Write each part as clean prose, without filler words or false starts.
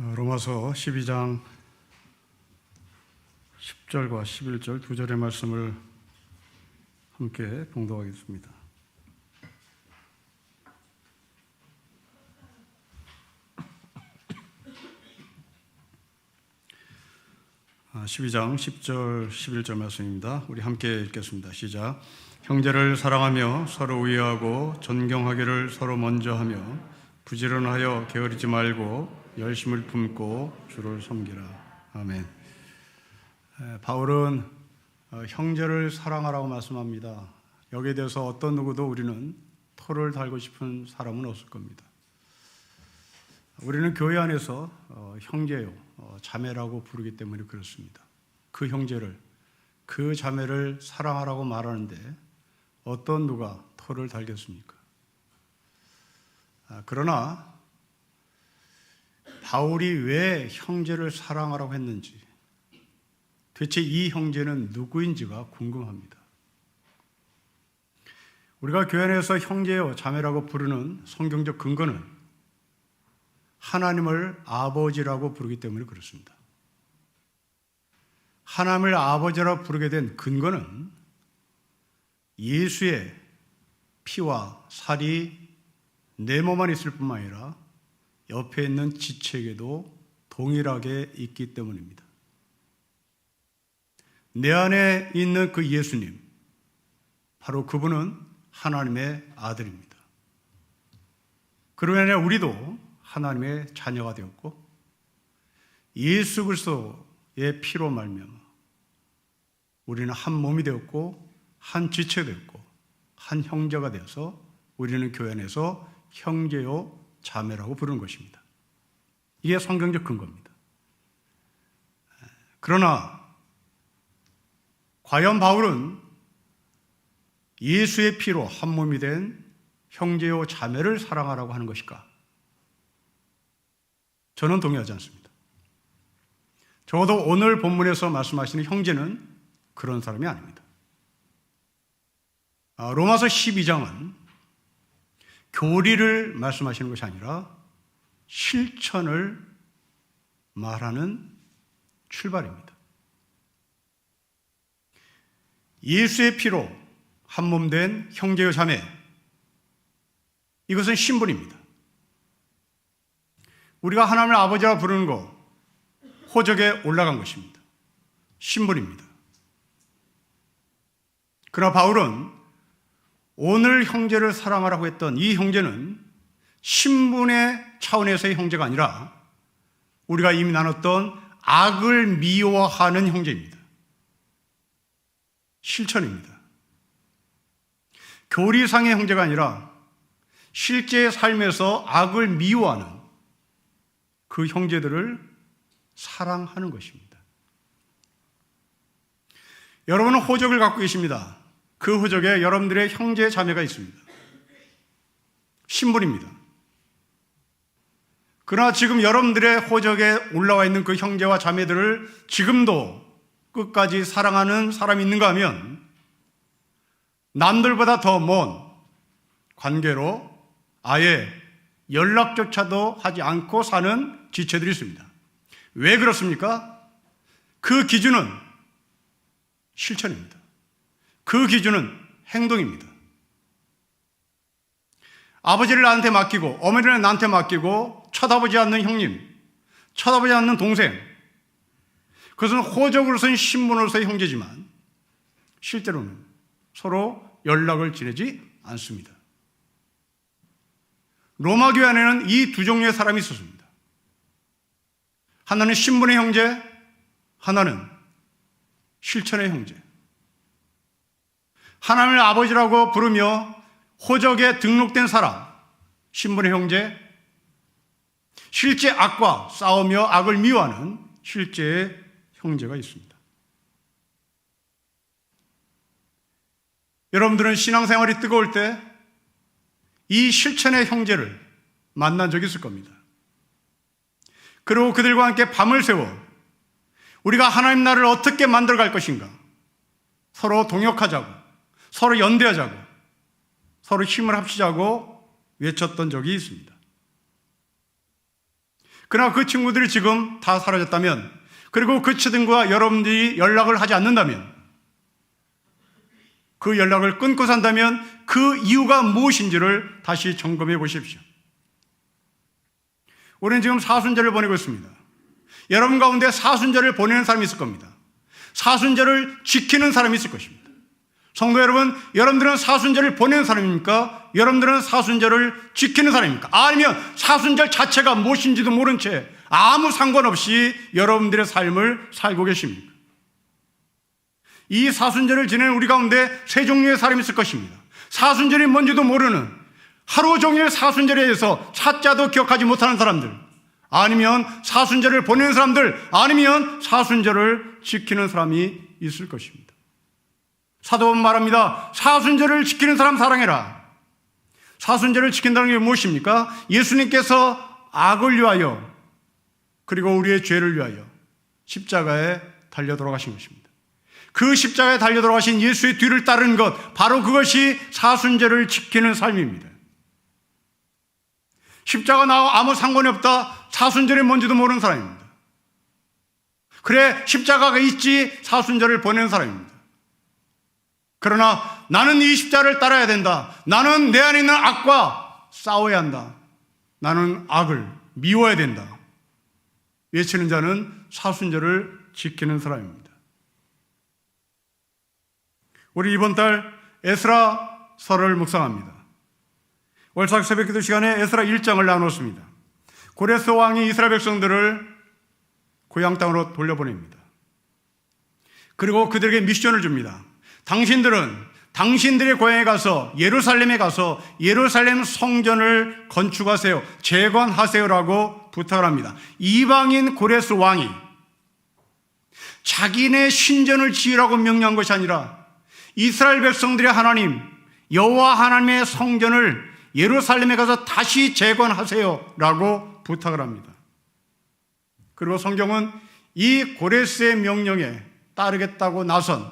로마서 12장 10절과 11절 두 절의 말씀을 함께 봉독하겠습니다. 아, 12장 10절 11절 말씀입니다. 우리 함께 읽겠습니다. 시작. 형제를 사랑하며 서로 위하고 존경하기를 서로 먼저 하며 부지런하여 게으르지 말고 열심을 품고 주를 섬기라. 아멘. 바울은 형제를 사랑하라고 말씀합니다. 여기에 대해서 어떤 누구도 우리는 토를 달고 싶은 사람은 없을 겁니다. 우리는 교회 안에서 형제요, 자매라고 부르기 때문에 그렇습니다. 그 형제를, 그 자매를 사랑하라고 말하는데 어떤 누가 토를 달겠습니까? 그러나 바울이 왜 형제를 사랑하라고 했는지, 대체 이 형제는 누구인지가 궁금합니다. 우리가 교회 안에서 형제요, 자매라고 부르는 성경적 근거는 하나님을 아버지라고 부르기 때문에 그렇습니다. 하나님을 아버지라고 부르게 된 근거는 예수의 피와 살이 내 몸 안에 있을 뿐만 아니라 옆에 있는 지체에게도 동일하게 있기 때문입니다. 내 안에 있는 그 예수님, 바로 그분은 하나님의 아들입니다. 그로 인해 우리도 하나님의 자녀가 되었고 예수 그리스도의 피로 말미암아 우리는 한 몸이 되었고 한 지체가 되었고 한 형제가 되어서 우리는 교회 안에서 형제요 자매라고 부르는 것입니다. 이게 성경적 근거입니다. 그러나 과연 바울은 예수의 피로 한 몸이 된 형제요 자매를 사랑하라고 하는 것일까? 저는 동의하지 않습니다. 적어도 오늘 본문에서 말씀하시는 형제는 그런 사람이 아닙니다. 로마서 12장은 교리를 말씀하시는 것이 아니라 실천을 말하는 출발입니다. 예수의 피로 한 몸 된 형제요 자매, 이것은 신분입니다. 우리가 하나님을 아버지라 부르는 것, 호적에 올라간 것입니다. 신분입니다. 그러나 바울은 오늘 형제를 사랑하라고 했던 이 형제는 신분의 차원에서의 형제가 아니라 우리가 이미 나눴던 악을 미워하는 형제입니다. 실천입니다. 교리상의 형제가 아니라 실제 삶에서 악을 미워하는 그 형제들을 사랑하는 것입니다. 여러분은 호적을 갖고 계십니다. 그 호적에 여러분들의 형제 자매가 있습니다. 신분입니다. 그러나 지금 여러분들의 호적에 올라와 있는 그 형제와 자매들을 지금도 끝까지 사랑하는 사람이 있는가 하면 남들보다 더 먼 관계로 아예 연락조차도 하지 않고 사는 지체들이 있습니다. 왜 그렇습니까? 그 기준은 실천입니다. 그 기준은 행동입니다. 아버지를 나한테 맡기고 어머니를 나한테 맡기고 쳐다보지 않는 형님, 쳐다보지 않는 동생, 그것은 호적으로서는 신분으로서의 형제지만 실제로는 서로 연락을 지내지 않습니다. 로마 교회 안에는 이 두 종류의 사람이 있었습니다. 하나는 신분의 형제, 하나는 실천의 형제. 하나님을 아버지라고 부르며 호적에 등록된 사람, 신분의 형제, 실제 악과 싸우며 악을 미워하는 실제의 형제가 있습니다. 여러분들은 신앙생활이 뜨거울 때 이 실천의 형제를 만난 적이 있을 겁니다. 그리고 그들과 함께 밤을 새워 우리가 하나님 나라를 어떻게 만들어갈 것인가, 서로 동역하자고, 서로 연대하자고, 서로 힘을 합치자고 외쳤던 적이 있습니다. 그러나 그 친구들이 지금 다 사라졌다면, 그리고 그 친구와 여러분들이 연락을 하지 않는다면, 그 연락을 끊고 산다면 그 이유가 무엇인지를 다시 점검해 보십시오. 우리는 지금 사순절을 보내고 있습니다. 여러분 가운데 사순절을 보내는 사람이 있을 겁니다. 사순절을 지키는 사람이 있을 것입니다. 성도 여러분, 여러분들은 사순절을 보내는 사람입니까? 여러분들은 사순절을 지키는 사람입니까? 아니면 사순절 자체가 무엇인지도 모른 채 아무 상관없이 여러분들의 삶을 살고 계십니까? 이 사순절을 지내는 우리 가운데 세 종류의 사람이 있을 것입니다. 사순절이 뭔지도 모르는, 하루 종일 사순절에 대해서 사자도 기억하지 못하는 사람들, 아니면 사순절을 보내는 사람들, 아니면 사순절을 지키는 사람이 있을 것입니다. 사도는 말합니다. 사순절을 지키는 사람 사랑해라. 사순절을 지킨다는 게 무엇입니까? 예수님께서 악을 위하여, 그리고 우리의 죄를 위하여 십자가에 달려 돌아가신 것입니다. 그 십자가에 달려 돌아가신 예수의 뒤를 따르는 것, 바로 그것이 사순절을 지키는 삶입니다. 십자가 나와 아무 상관이 없다, 사순절이 뭔지도 모르는 사람입니다. 그래, 십자가가 있지 사순절을 보내는 사람입니다. 그러나 나는 이 십자가를 따라야 된다, 나는 내 안에 있는 악과 싸워야 한다, 나는 악을 미워야 된다 외치는 자는 사순절을 지키는 사람입니다. 우리 이번 달 에스라서를 묵상합니다. 월삭 새벽기도 시간에 에스라 1장을 나눴습니다. 고레스 왕이 이스라엘 백성들을 고향 땅으로 돌려보냅니다. 그리고 그들에게 미션을 줍니다. 당신들은 당신들의 고향에 가서 예루살렘에 가서 예루살렘 성전을 건축하세요, 재건하세요라고 부탁을 합니다. 이방인 고레스 왕이 자기네 신전을 지으라고 명령한 것이 아니라 이스라엘 백성들의 하나님 여호와 하나님의 성전을 예루살렘에 가서 다시 재건하세요라고 부탁을 합니다. 그리고 성경은 이 고레스의 명령에 따르겠다고 나선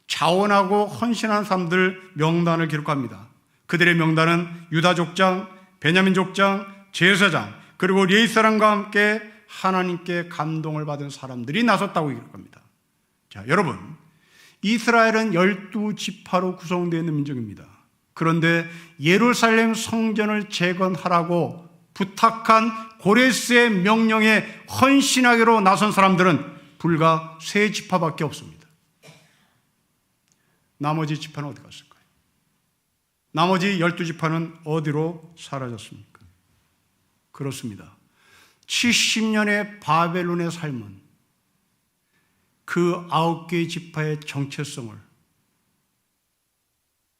자원하고 헌신한 사람들 명단을 기록합니다. 그들의 명단은 유다 족장, 베냐민 족장, 제사장, 그리고 레위 사람과 함께 하나님께 감동을 받은 사람들이 나섰다고 기록합니다. 자, 여러분, 이스라엘은 12지파로 구성되어 있는 민족입니다. 그런데 예루살렘 성전을 재건하라고 부탁한 고레스의 명령에 헌신하기로 나선 사람들은 불과 3지파밖에 없습니다. 나머지 지파는 어디 갔을까요? 나머지 12지파는 어디로 사라졌습니까? 그렇습니다. 70년의 바벨론의 삶은 그 9개의 지파의 정체성을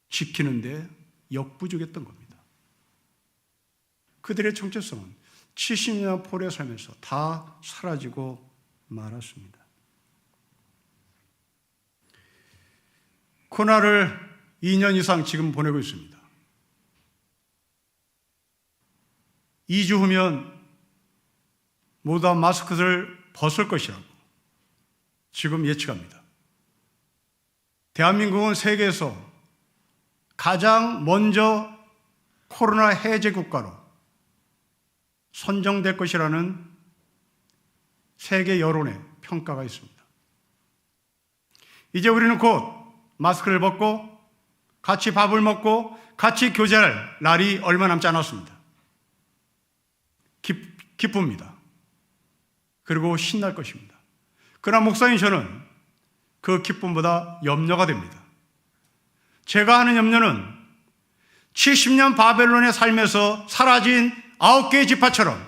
지키는데 역부족했던 겁니다. 그들의 정체성은 70년 포로의 삶에서 다 사라지고 말았습니다. 코로나를 2년 이상 지금 보내고 있습니다. 2주 후면 모두 다 마스크를 벗을 것이라고 지금 예측합니다. 대한민국은 세계에서 가장 먼저 코로나 해제 국가로 선정될 것이라는 세계 여론의 평가가 있습니다. 이제 우리는 곧 마스크를 벗고 같이 밥을 먹고 같이 교제할 날이 얼마 남지 않았습니다. 기쁩니다. 그리고 신날 것입니다. 그러나 목사님, 저는 그 기쁨보다 염려가 됩니다. 제가 하는 염려는 70년 바벨론의 삶에서 사라진 9개의 지파처럼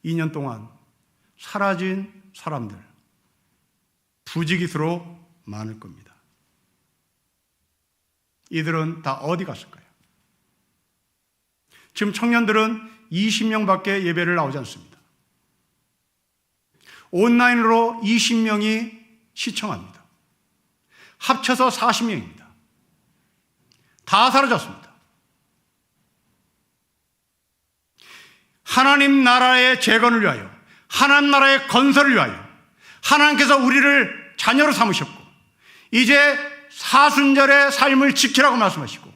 2년 동안 사라진 사람들, 부지기수로 많을 겁니다. 이들은 다 어디 갔을까요? 지금 청년들은 20명밖에 예배를 나오지 않습니다. 온라인으로 20명이 시청합니다. 합쳐서 40명입니다. 다 사라졌습니다. 하나님 나라의 재건을 위하여, 하나님 나라의 건설을 위하여 하나님께서 우리를 자녀로 삼으셨고, 이제 사순절의 삶을 지키라고 말씀하시고,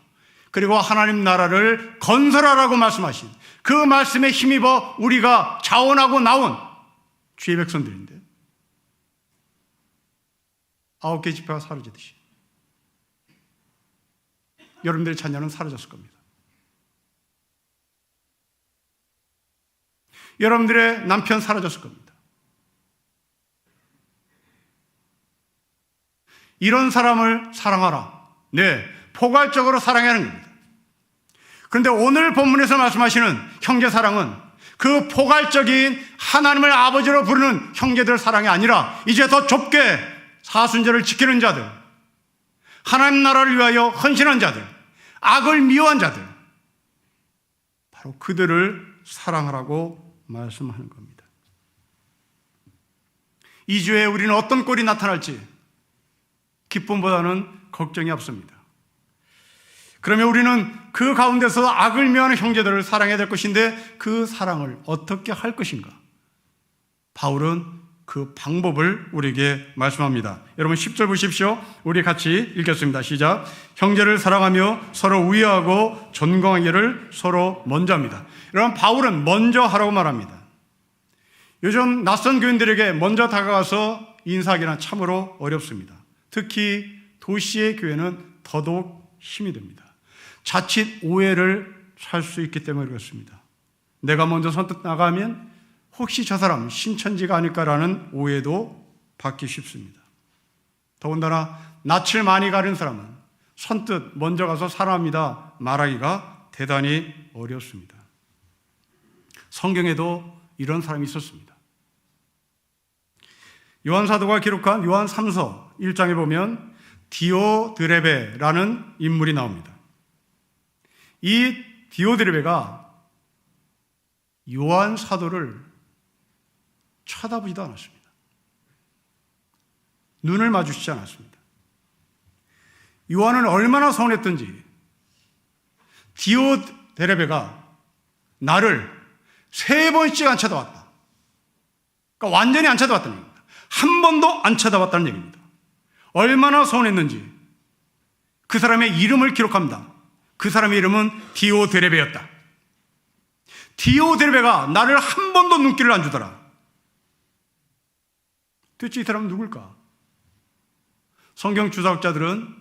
그리고 하나님 나라를 건설하라고 말씀하신 그 말씀에 힘입어 우리가 자원하고 나온 주의 백성들인데 9개 지파가 사라지듯이 여러분들의 자녀는 사라졌을 겁니다. 여러분들의 남편 사라졌을 겁니다. 이런 사람을 사랑하라. 네, 포괄적으로 사랑해야 하는 겁니다. 그런데 오늘 본문에서 말씀하시는 형제 사랑은 그 포괄적인 하나님을 아버지로 부르는 형제들 사랑이 아니라 이제 더 좁게 사순절을 지키는 자들, 하나님 나라를 위하여 헌신한 자들, 악을 미워한 자들, 바로 그들을 사랑하라고 말씀하는 겁니다. 이 주에 우리는 어떤 꼴이 나타날지 기쁨보다는 걱정이 앞섭니다. 그러면 우리는 그 가운데서 악을 미워하는 형제들을 사랑해야 될 것인데 그 사랑을 어떻게 할 것인가? 바울은 그 방법을 우리에게 말씀합니다. 여러분 10절 보십시오. 우리 같이 읽겠습니다. 시작. 형제를 사랑하며 서로 우애하고 존경하기를 서로 먼저 합니다. 여러분 바울은 먼저 하라고 말합니다. 요즘 낯선 교인들에게 먼저 다가가서 인사하기는 참으로 어렵습니다. 특히 도시의 교회는 더더욱 힘이 듭니다. 자칫 오해를 살 수 있기 때문에 그렇습니다. 내가 먼저 선뜻 나가면 혹시 저 사람 신천지가 아닐까라는 오해도 받기 쉽습니다. 더군다나 낯을 많이 가린 사람은 선뜻 먼저 가서 사랑합니다 말하기가 대단히 어렵습니다. 성경에도 이런 사람이 있었습니다. 요한 사도가 기록한 요한 3서 1장에 보면 디오드레베라는 인물이 나옵니다. 이 디오드레베가 요한 사도를 쳐다보지도 않았습니다. 눈을 마주치지 않았습니다. 요한은 얼마나 서운했던지 디오드레베가 나를 3번씩 안 쳐다봤다. 그러니까 완전히 안 쳐다봤다는 얘기입니다. 한 번도 안 쳐다봤다는 얘기입니다. 얼마나 서운했는지 그 사람의 이름을 기록합니다. 그 사람의 이름은 디오드레베였다. 디오드레베가 나를 한 번도 눈길을 안 주더라. 도대체 이 사람은 누굴까? 성경 주석자들은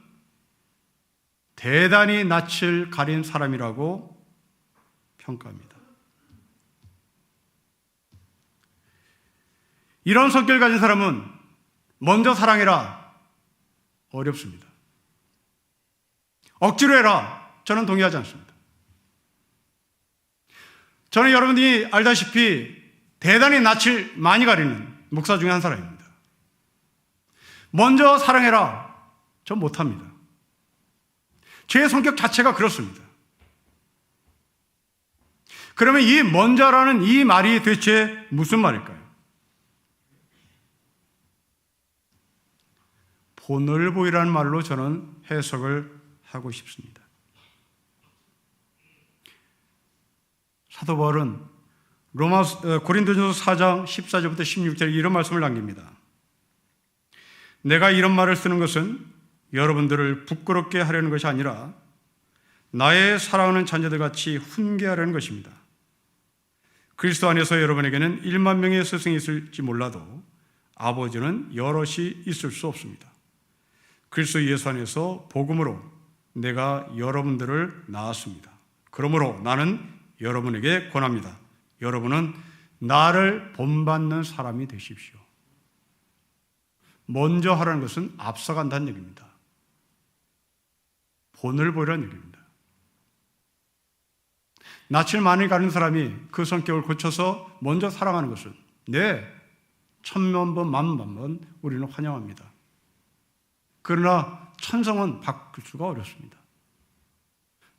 대단히 낯을 가린 사람이라고 평가합니다. 이런 성격을 가진 사람은 먼저 사랑해라 어렵습니다. 억지로 해라 저는 동의하지 않습니다. 저는 여러분들이 알다시피 대단히 낯을 많이 가리는 목사 중에 한 사람입니다. 먼저 사랑해라 전 못합니다. 제 성격 자체가 그렇습니다. 그러면 이 먼저라는 이 말이 대체 무슨 말일까요? 본을 보이라는 말로 저는 해석을 하고 싶습니다. 사도 바울은 고린도전서 4장 14절부터 16절에 이런 말씀을 남깁니다. 내가 이런 말을 쓰는 것은 여러분들을 부끄럽게 하려는 것이 아니라 나의 사랑하는 자녀들 같이 훈계하려는 것입니다. 그리스도 안에서 여러분에게는 1만 명의 스승이 있을지 몰라도 아버지는 여럿이 있을 수 없습니다. 그리스도 예수 안에서 복음으로 내가 여러분들을 낳았습니다. 그러므로 나는 여러분에게 권합니다. 여러분은 나를 본받는 사람이 되십시오. 먼저 하라는 것은 앞서간다는 얘기입니다. 본을 보이라는 얘기입니다. 낯을 많이 가는 사람이 그 성격을 고쳐서 먼저 사랑하는 것은 네, 1000만 번, 10,000만 번 우리는 환영합니다. 그러나 천성은 바꿀 수가 어렵습니다.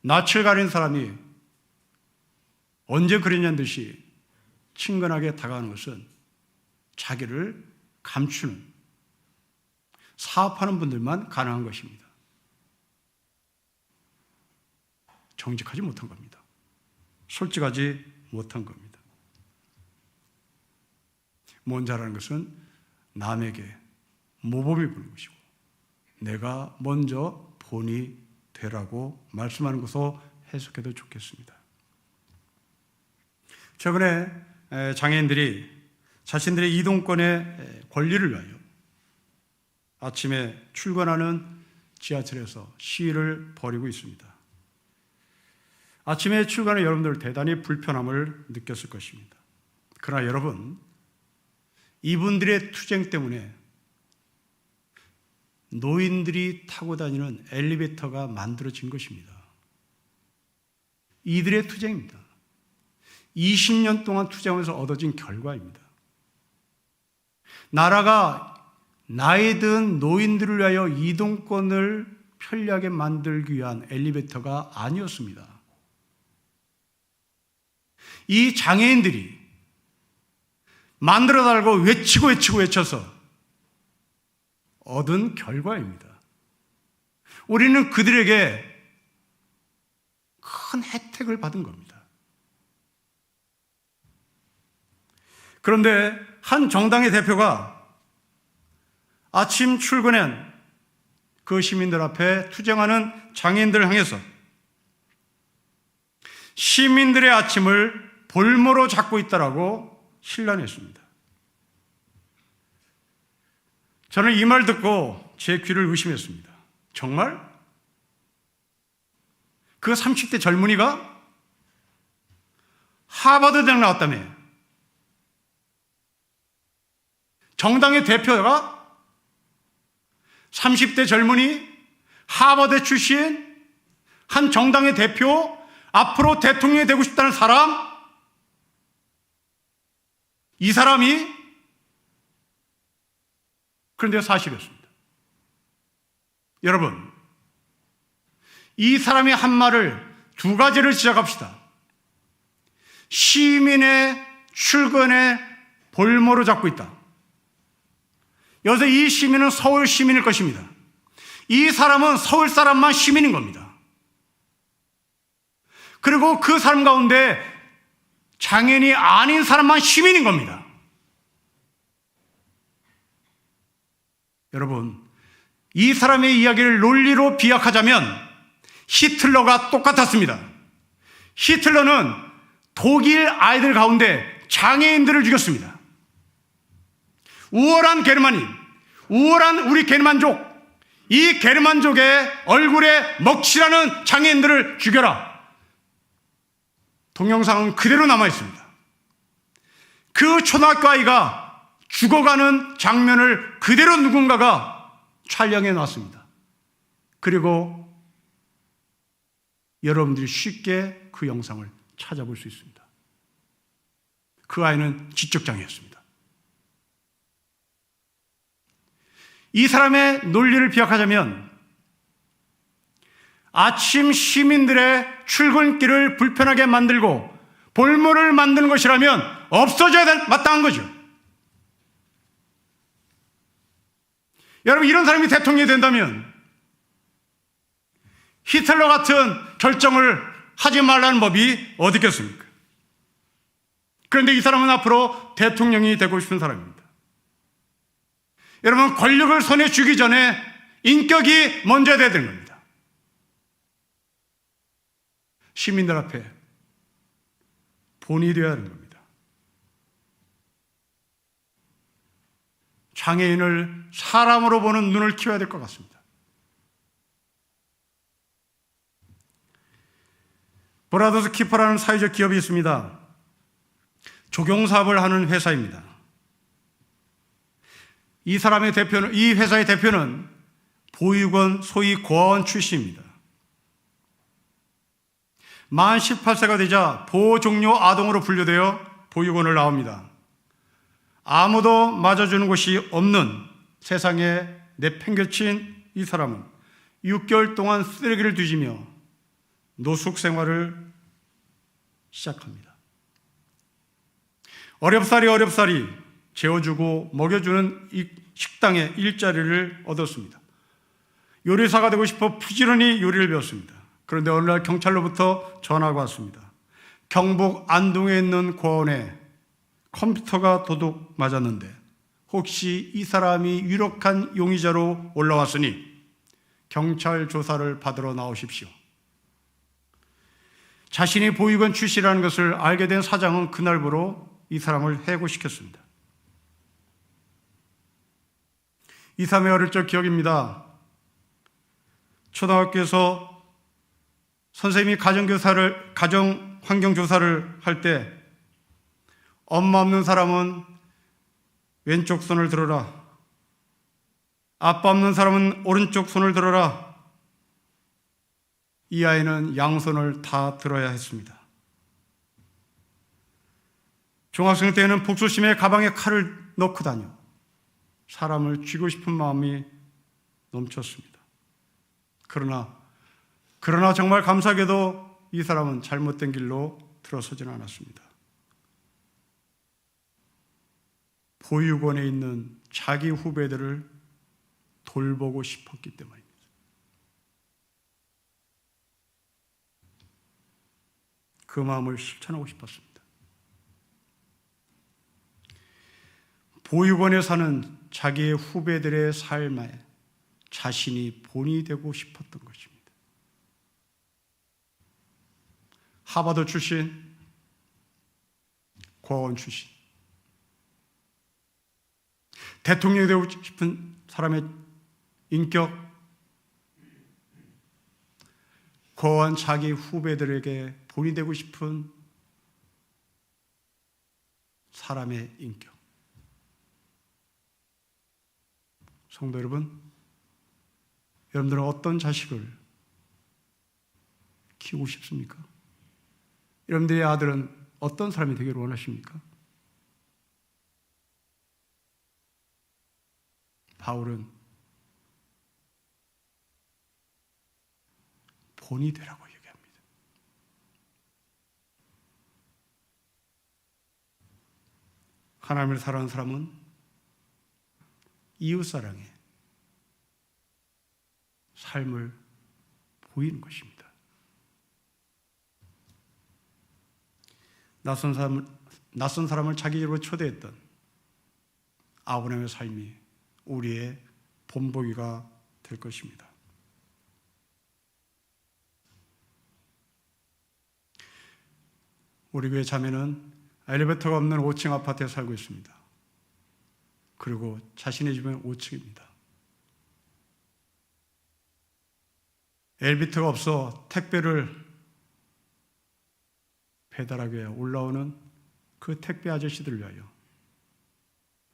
낯을 가린 사람이 언제 그랬냐는 듯이 친근하게 다가가는 것은 자기를 감추는, 사업하는 분들만 가능한 것입니다. 정직하지 못한 겁니다. 솔직하지 못한 겁니다. 먼저라는 것은 남에게 모범이 부는 것이고 내가 먼저 본이 되라고 말씀하는 것으로 해석해도 좋겠습니다. 최근에 장애인들이 자신들의 이동권의 권리를 위하여 아침에 출근하는 지하철에서 시위를 벌이고 있습니다. 아침에 출근하는 여러분들 대단히 불편함을 느꼈을 것입니다. 그러나 여러분, 이분들의 투쟁 때문에 노인들이 타고 다니는 엘리베이터가 만들어진 것입니다. 이들의 투쟁입니다. 20년 동안 투쟁하면서 얻어진 결과입니다. 나라가 나이 든 노인들을 위하여 이동권을 편리하게 만들기 위한 엘리베이터가 아니었습니다. 이 장애인들이 만들어 달라고 외쳐서 얻은 결과입니다. 우리는 그들에게 큰 혜택을 받은 겁니다. 그런데 한 정당의 대표가 아침 출근한 그 시민들 앞에 투쟁하는 장애인들을 향해서 시민들의 아침을 볼모로 잡고 있다라고 신란했습니다. 저는 이 말 듣고 제 귀를 의심했습니다. 정말? 그 30대 젊은이가 하버드 대학 나왔다며? 정당의 대표가 30대 젊은이, 하버드 출신, 한 정당의 대표, 앞으로 대통령이 되고 싶다는 사람, 이 사람이, 그런데 사실이었습니다. 여러분, 이 사람이 한 말을 두 가지를 시작합시다. 시민의 출근에 볼모로 잡고 있다. 여기서 이 시민은 서울 시민일 것입니다. 이 사람은 서울 사람만 시민인 겁니다. 그리고 그 사람 가운데 장애인이 아닌 사람만 시민인 겁니다. 여러분, 이 사람의 이야기를 논리로 비약하자면 히틀러가 똑같았습니다. 히틀러는 독일 아이들 가운데 장애인들을 죽였습니다. 우월한 게르만인, 우월한 우리 게르만족, 이 게르만족의 얼굴에 먹칠하는 장애인들을 죽여라. 동영상은 그대로 남아있습니다. 그 초등학교 아이가 죽어가는 장면을 그대로 누군가가 촬영해 놨습니다. 그리고 여러분들이 쉽게 그 영상을 찾아볼 수 있습니다. 그 아이는 지적장애였습니다. 이 사람의 논리를 비약하자면 아침 시민들의 출근길을 불편하게 만들고 볼모를 만드는 것이라면 없어져야 될 마땅한 거죠. 여러분, 이런 사람이 대통령이 된다면 히틀러 같은 결정을 하지 말라는 법이 어디 있겠습니까? 그런데 이 사람은 앞으로 대통령이 되고 싶은 사람입니다. 여러분, 권력을 손에 쥐기 전에 인격이 먼저 돼야 되는 겁니다. 시민들 앞에 본이 되어야 하는 겁니다. 장애인을 사람으로 보는 눈을 키워야 될 것 같습니다. 브라더스 키퍼라는 사회적 기업이 있습니다. 조경사업을 하는 회사입니다. 이 회사의 대표는 보육원, 소위 고아원 출신입니다. 만 18세가 되자 보호종료 아동으로 분류되어 보육원을 나옵니다. 아무도 맞아주는 곳이 없는 세상에 내팽개친 이 사람은 6개월 동안 쓰레기를 뒤지며 노숙 생활을 시작합니다. 어렵사리 재워주고 먹여주는 이 식당에 일자리를 얻었습니다. 요리사가 되고 싶어 부지런히 요리를 배웠습니다. 그런데 어느 날 경찰로부터 전화가 왔습니다. 경북 안동에 있는 고아원에 컴퓨터가 도둑 맞았는데 혹시 이 사람이 유력한 용의자로 올라왔으니 경찰 조사를 받으러 나오십시오. 자신이 보육원 출신이라는 것을 알게 된 사장은 그날부로 이 사람을 해고시켰습니다. 이 사람의 어릴 적 기억입니다. 초등학교에서 선생님이 가정 환경 조사를 할 때 엄마 없는 사람은 왼쪽 손을 들어라. 아빠 없는 사람은 오른쪽 손을 들어라. 이 아이는 양손을 다 들어야 했습니다. 중학생 때에는 복수심에 가방에 칼을 넣고 다녀 사람을 쥐고 싶은 마음이 넘쳤습니다. 그러나 정말 감사하게도 이 사람은 잘못된 길로 들어서지는 않았습니다. 보육원에 있는 자기 후배들을 돌보고 싶었기 때문입니다. 그 마음을 실천하고 싶었습니다. 보육원에 사는 자기의 후배들의 삶에 자신이 본이 되고 싶었던 것입니다. 하버드 출신, 고아원 출신, 대통령이 되고 싶은 사람의 인격, 고아원 자기 후배들에게 본이 되고 싶은 사람의 인격. 성도 여러분, 여러분들은 어떤 자식을 키우고 싶습니까? 여러분들의 아들은 어떤 사람이 되기를 원하십니까? 바울은 본이 되라고 얘기합니다. 하나님을 사랑하는 사람은 이웃사랑의 삶을 보이는 것입니다. 낯선 사람을 자기 집으로 초대했던 아브라함의 삶이 우리의 본보기가 될 것입니다. 우리 교회 자매는 엘리베이터가 없는 5층 아파트에 살고 있습니다. 그리고 자신의 집은 5층입니다. 엘리베이터가 없어 택배를 배달하기 위해 올라오는 그 택배 아저씨들을 위하여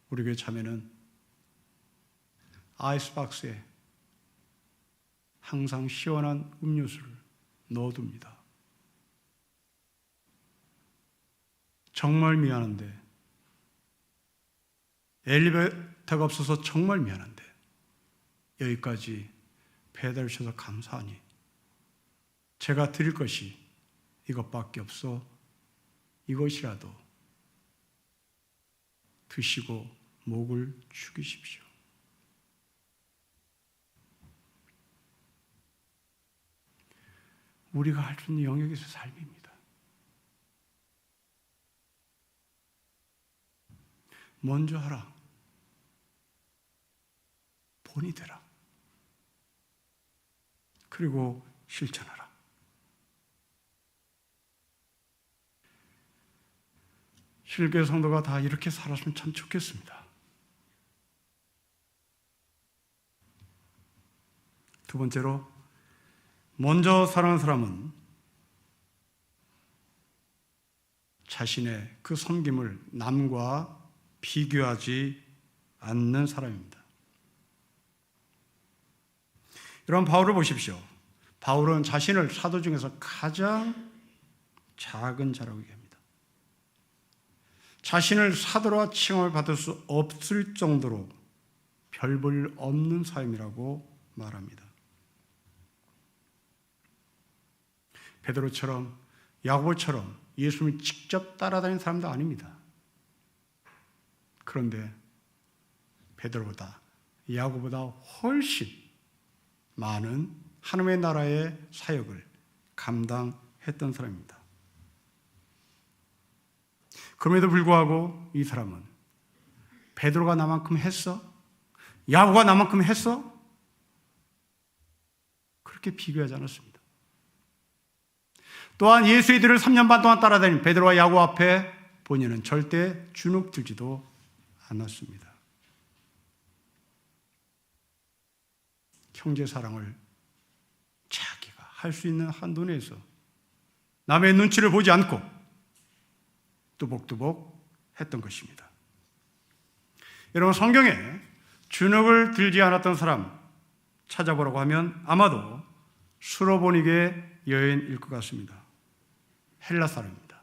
우리 교회 자매는 아이스박스에 항상 시원한 음료수를 넣어둡니다. 정말 미안한데, 엘리베이터가 없어서 정말 미안한데 여기까지 배달해 주셔서 감사하니 제가 드릴 것이 이것밖에 없어 이것이라도 드시고 목을 축이십시오. 우리가 할 수 있는 영역에서 삶입니다. 먼저 하라. 본이 되라. 그리고 실천하라. 실교회 성도가 다 이렇게 살았으면 참 좋겠습니다. 두 번째로, 먼저 사랑하는 사람은 자신의 그 섬김을 남과 비교하지 않는 사람입니다. 여러분, 바울을 보십시오. 바울은 자신을 사도 중에서 가장 작은 자라고 얘기합니다. 자신을 사도라 칭함을 받을 수 없을 정도로 별 볼 없는 사람이라고 말합니다. 베드로처럼 야고보처럼 예수님을 직접 따라다니는 사람도 아닙니다. 그런데 베드로보다 야고보다 훨씬 많은 하나님의 나라의 사역을 감당했던 사람입니다. 그럼에도 불구하고 이 사람은 베드로가 나만큼 했어? 야고보가 나만큼 했어? 그렇게 비교하지 않았습니다. 또한 예수의 뒤를 3년 반 동안 따라다닌 베드로와 야고 앞에 본인은 절대 주눅 들지도 않았습니다. 형제 사랑을 자기가 할 수 있는 한도 내에서 남의 눈치를 보지 않고 뚜벅뚜벅 했던 것입니다. 여러분, 성경에 주눅을 들지 않았던 사람 찾아보라고 하면 아마도 수로보니게 여인일 것 같습니다. 헬라 사람입니다.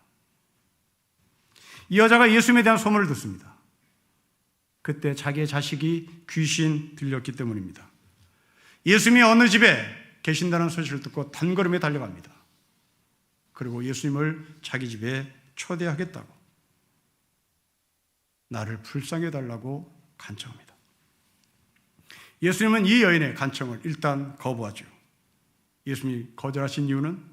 이 여자가 예수님에 대한 소문을 듣습니다. 그때 자기의 자식이 귀신 들렸기 때문입니다. 예수님이 어느 집에 계신다는 소식을 듣고 단걸음에 달려갑니다. 그리고 예수님을 자기 집에 초대하겠다고, 나를 불쌍히 해달라고 간청합니다. 예수님은 이 여인의 간청을 일단 거부하죠. 예수님이 거절하신 이유는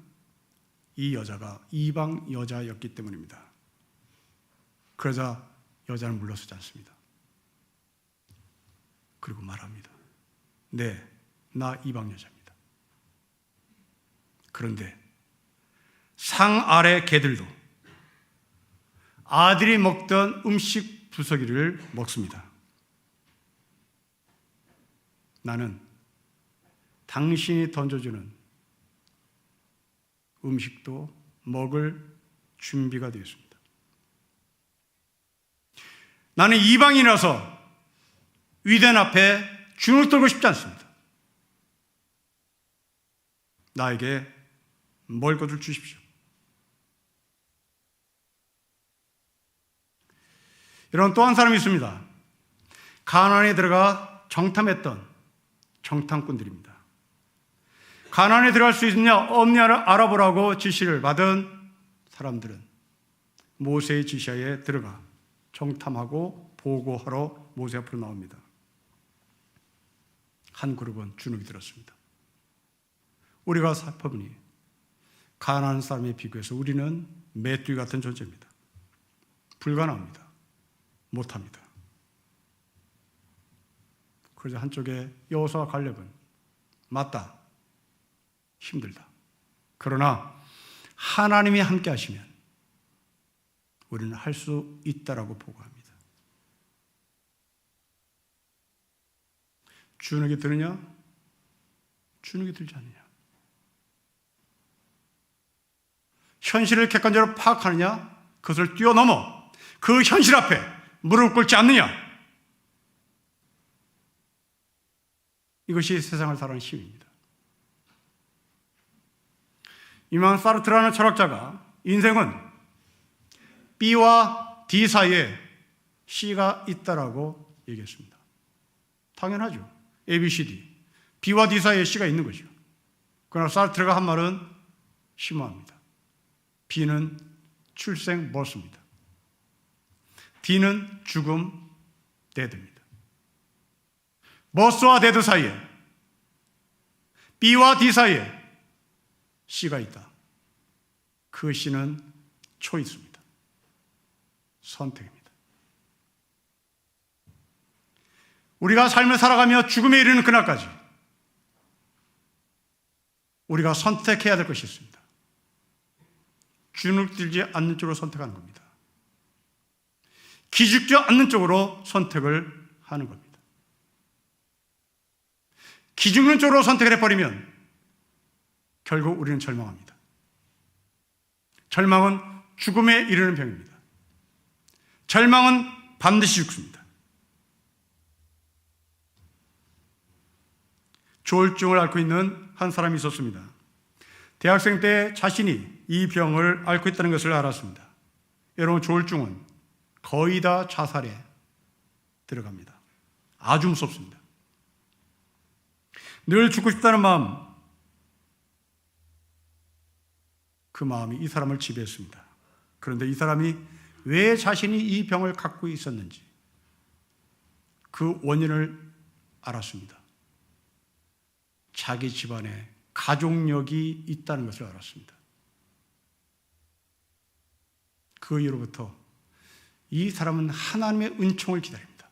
이 여자가 이방 여자였기 때문입니다. 그러자 여자는 물러서지 않습니다. 그리고 말합니다. 네, 나 이방 여자입니다. 그런데 상 아래 개들도 아들이 먹던 음식 부서기를 먹습니다. 나는 당신이 던져주는 음식도 먹을 준비가 되었습니다. 나는 이방인이라서 위대한 앞에 주눅 들고 싶지 않습니다. 나에게 먹을 것을 주십시오. 여러분, 또 한 사람이 있습니다. 가나안에 들어가 정탐했던 정탐꾼들입니다. 가나안에 들어갈 수 있느냐 없느냐를 알아보라고 지시를 받은 사람들은 모세의 지시하에 들어가 정탐하고 보고하러 모세 앞으로 나옵니다. 한 그룹은 주눅이 들었습니다. 우리가 살펴보니 가나안 사람에 비교해서 우리는 메뚜기 같은 존재입니다. 불가능합니다. 못합니다. 그러자 한쪽에 여호수아와 갈렙은 맞다, 힘들다. 그러나 하나님이 함께 하시면 우리는 할 수 있다라고 보고합니다. 주눅이 드느냐? 주눅이 들지 않느냐? 현실을 객관적으로 파악하느냐? 그것을 뛰어넘어 그 현실 앞에 무릎 꿇지 않느냐? 이것이 세상을 살아가는 힘입니다. 이만 사르트라는 철학자가 인생은 B와 D 사이에 C가 있다라고 얘기했습니다. 당연하죠. A, B, C, D. B와 D 사이에 C가 있는 거죠. 그러나 사르트르가 한 말은 심오합니다. B는 출생 머스입니다. D는 죽음 데드입니다. 머스와 데드 사이에, B와 D 사이에 C가 있다. 그 C는 초이스입니다. 선택입니다. 우리가 삶을 살아가며 죽음에 이르는 그날까지 우리가 선택해야 될 것이 있습니다. 주눅 들지 않는 쪽으로 선택하는 겁니다. 기죽지 않는 쪽으로 선택을 하는 겁니다. 기죽는 쪽으로 선택을 해버리면 결국 우리는 절망합니다. 절망은 죽음에 이르는 병입니다. 절망은 반드시 죽습니다. 조울증을 앓고 있는 한 사람이 있었습니다. 대학생 때 자신이 이 병을 앓고 있다는 것을 알았습니다. 여러분, 조울증은 거의 다 자살에 들어갑니다. 아주 무섭습니다. 늘 죽고 싶다는 마음, 그 마음이 이 사람을 지배했습니다. 그런데 이 사람이 왜 자신이 이 병을 갖고 있었는지 그 원인을 알았습니다. 자기 집안에 가족력이 있다는 것을 알았습니다. 그 이후로부터 이 사람은 하나님의 은총을 기다립니다.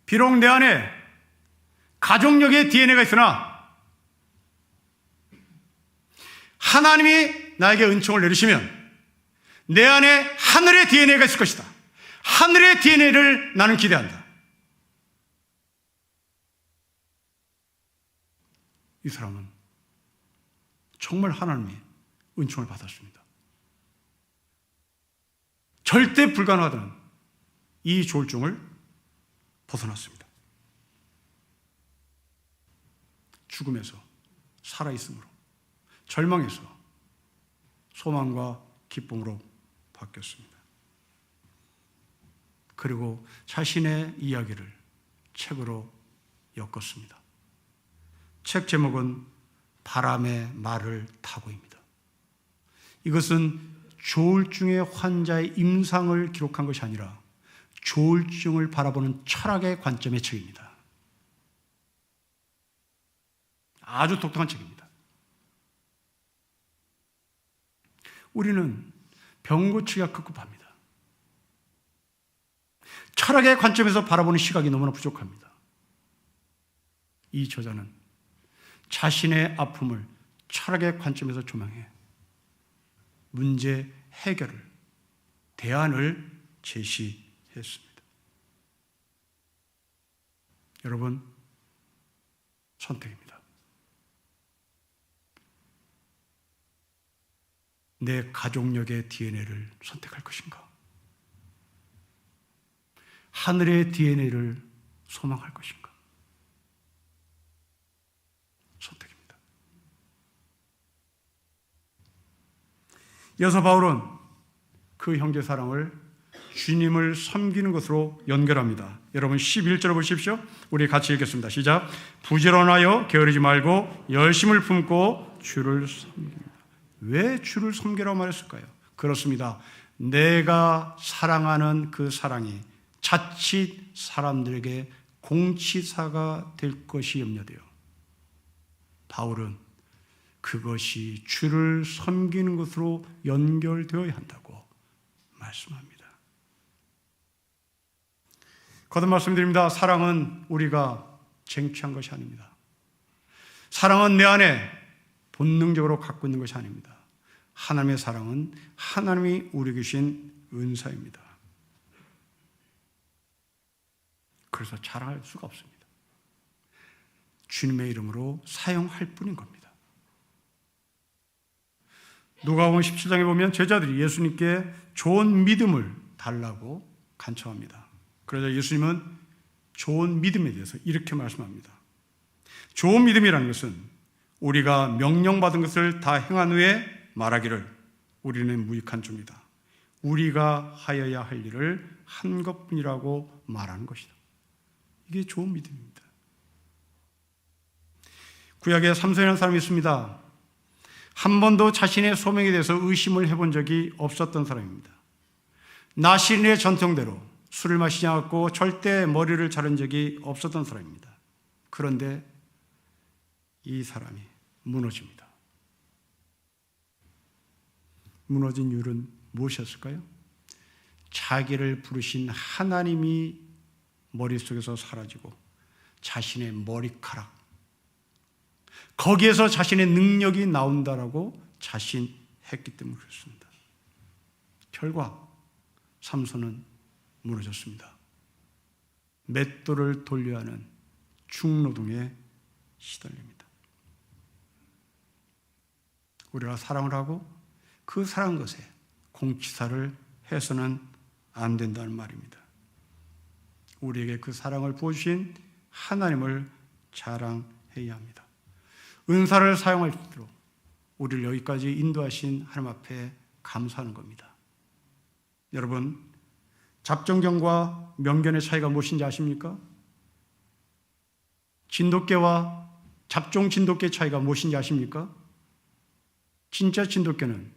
비록 내 안에 가족력의 DNA가 있으나 하나님이 나에게 은총을 내리시면 내 안에 하늘의 DNA가 있을 것이다. 하늘의 DNA를 나는 기대한다. 이 사람은 정말 하나님의 은총을 받았습니다. 절대 불가능하다는 이 조울증을 벗어났습니다. 죽음에서 살아있음으로, 절망에서 소망과 기쁨으로 바뀌었습니다. 그리고 자신의 이야기를 책으로 엮었습니다. 책 제목은 바람의 말을 타고입니다. 이것은 조울증의 환자의 임상을 기록한 것이 아니라 조울증을 바라보는 철학의 관점의 책입니다. 아주 독특한 책입니다. 우리는 병 고치기가 급급합니다. 철학의 관점에서 바라보는 시각이 너무나 부족합니다. 이 저자는 자신의 아픔을 철학의 관점에서 조명해 문제 해결을, 대안을 제시했습니다. 여러분, 선택입니다. 내 가족력의 DNA를 선택할 것인가? 하늘의 DNA를 소망할 것인가? 선택입니다. 이어서 바울은 그 형제 사랑을 주님을 섬기는 것으로 연결합니다. 여러분 11절 보십시오. 우리 같이 읽겠습니다. 시작. 부지런하여 게으르지 말고 열심을 품고 주를 섬깁니다. 왜 주를 섬기라고 말했을까요? 그렇습니다. 내가 사랑하는 그 사랑이 자칫 사람들에게 공치사가 될 것이 염려돼요. 바울은 그것이 주를 섬기는 것으로 연결되어야 한다고 말씀합니다. 거듭 말씀드립니다. 사랑은 우리가 쟁취한 것이 아닙니다. 사랑은 내 안에 본능적으로 갖고 있는 것이 아닙니다. 하나님의 사랑은 하나님이 우리에게 주신 은사입니다. 그래서 자랑할 수가 없습니다. 주님의 이름으로 사용할 뿐인 겁니다. 누가복음 17장에 보면 제자들이 예수님께 좋은 믿음을 달라고 간청합니다. 그러자 예수님은 좋은 믿음에 대해서 이렇게 말씀합니다. 좋은 믿음이라는 것은 우리가 명령받은 것을 다 행한 후에 말하기를 우리는 무익한 종이다. 우리가 하여야 할 일을 한 것뿐이라고 말하는 것이다. 이게 좋은 믿음입니다. 구약에 삼손이라는 사람이 있습니다. 한 번도 자신의 소명에 대해서 의심을 해본 적이 없었던 사람입니다. 나시린의 전통대로 술을 마시지 않았고 절대 머리를 자른 적이 없었던 사람입니다. 그런데 이 사람이 무너집니다. 무너진 이유는 무엇이었을까요? 자기를 부르신 하나님이 머릿속에서 사라지고 자신의 머리카락, 거기에서 자신의 능력이 나온다라고 자신했기 때문에 그렇습니다. 결과 삼손은 무너졌습니다. 맷돌을 돌려야 하는 중노동에 시달립니다. 우리가 사랑을 하고 그 사랑한 것에 공치사를 해서는 안 된다는 말입니다. 우리에게 그 사랑을 부어주신 하나님을 자랑해야 합니다. 은사를 사용할 수 있도록 우리를 여기까지 인도하신 하나님 앞에 감사하는 겁니다. 여러분, 잡정경과 명견의 차이가 무엇인지 아십니까? 진돗개와 잡종 진돗개 차이가 무엇인지 아십니까? 진짜 진돗개는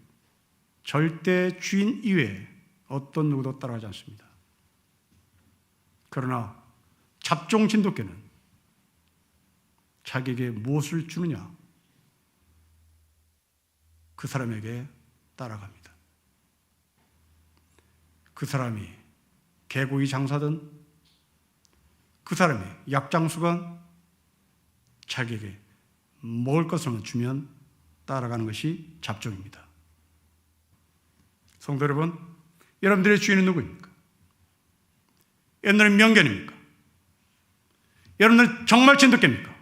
절대 주인 이외에 어떤 누구도 따라가지 않습니다. 그러나 잡종 진돗개는 자기에게 무엇을 주느냐, 그 사람에게 따라갑니다. 그 사람이 개고기 장사든 그 사람이 약장수건 자기에게 먹을 것을 주면 따라가는 것이 잡종입니다. 성도 여러분, 여러분들의 주인은 누구입니까? 여러분들은 명견입니까? 여러분들은 정말 진돗개입니까?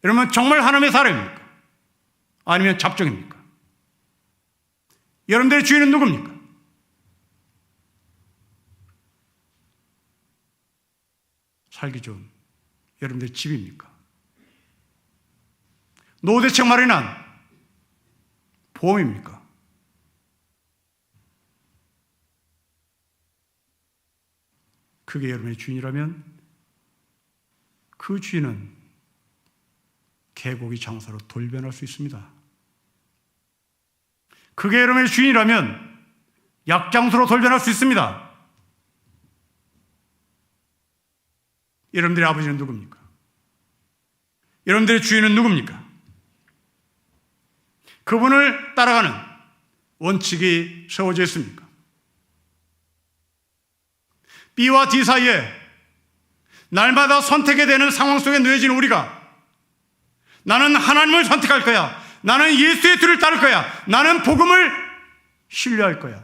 여러분은 정말 하나님의 사람입니까? 아니면 잡종입니까? 여러분들의 주인은 누굽니까? 살기 좋은 여러분들의 집입니까? 노후대책 마련한 보험입니까? 그게 여러분의 주인이라면 그 주인은 개고기 장사로 돌변할 수 있습니다. 그게 여러분의 주인이라면 약장수로 돌변할 수 있습니다. 여러분들의 아버지는 누굽니까? 여러분들의 주인은 누굽니까? 그분을 따라가는 원칙이 세워져 있습니까? B와 D 사이에 날마다 선택해야 되는 상황 속에 놓여진 우리가 나는 하나님을 선택할 거야. 나는 예수의 뒤를 따를 거야. 나는 복음을 신뢰할 거야.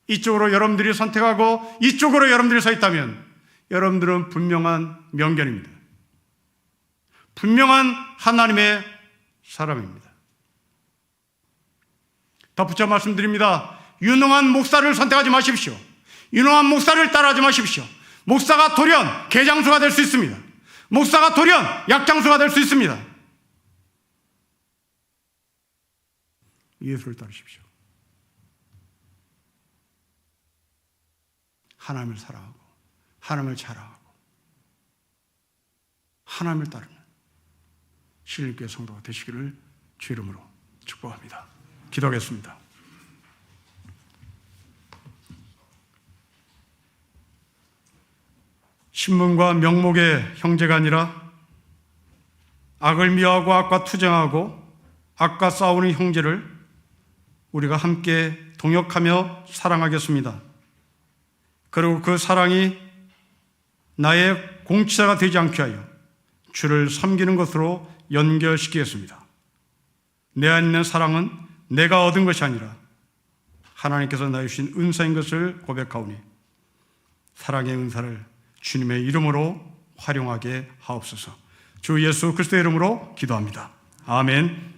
이쪽으로 여러분들이 선택하고 이쪽으로 여러분들이 서 있다면 여러분들은 분명한 명견입니다. 분명한 하나님의 사람입니다. 덧붙여 말씀드립니다. 유능한 목사를 선택하지 마십시오. 유능한 목사를 따라하지 마십시오. 목사가 돌연 개장수가 될 수 있습니다. 목사가 돌연 약장수가 될 수 있습니다. 예수를 따르십시오. 하나님을 사랑하고 하나님을 자랑하고 하나님을 따르는 신일교회 성도가 되시기를 주 이름으로 축복합니다. 기도하겠습니다. 신분과 명목의 형제가 아니라 악을 미워하고 악과 투쟁하고 악과 싸우는 형제를 우리가 함께 동역하며 사랑하겠습니다. 그리고 그 사랑이 나의 공치사가 되지 않게 하여 주를 섬기는 것으로 연결시키겠습니다. 내 안에 있는 사랑은 내가 얻은 것이 아니라 하나님께서 나에 주신 은사인 것을 고백하오니 사랑의 은사를 주님의 이름으로 활용하게 하옵소서. 주 예수 그리스도의 이름으로 기도합니다. 아멘.